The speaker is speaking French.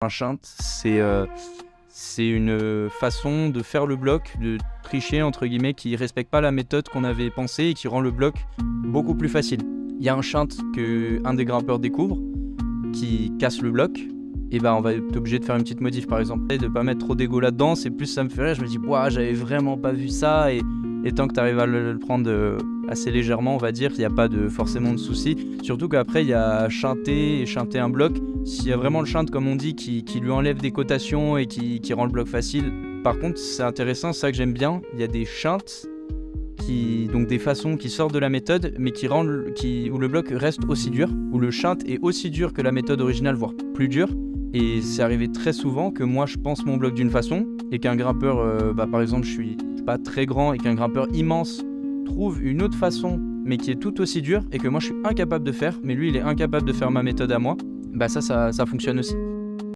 Un shunt, c'est une façon de faire le bloc, de tricher entre guillemets, qui respecte pas la méthode qu'on avait pensée et qui rend le bloc beaucoup plus facile. Il y a un shunt qu'un des grimpeurs découvre, qui casse le bloc, et on va être obligé de faire une petite modif par exemple, et de pas mettre trop d'ego là-dedans. C'est plus ça me fait rire, je me dis ouah, j'avais vraiment pas vu ça, et tant que tu arrives à le prendre assez légèrement, on va dire, il n'y a pas forcément de soucis. Surtout qu'après il y a shunter et shunter un bloc. S'il y a vraiment le shunt comme on dit qui lui enlève des cotations et qui rend le bloc facile, par contre c'est intéressant, c'est ça que j'aime bien, il y a des shunts donc des façons qui sortent de la méthode mais où le bloc reste aussi dur, où le shunt est aussi dur que la méthode originale, voire plus dur. Et c'est arrivé très souvent que moi je pense mon bloc d'une façon et qu'un grimpeur, par exemple je suis pas très grand et qu'un grimpeur immense trouve une autre façon mais qui est tout aussi dure et que moi je suis incapable de faire, mais lui il est incapable de faire ma méthode à moi, ça fonctionne aussi.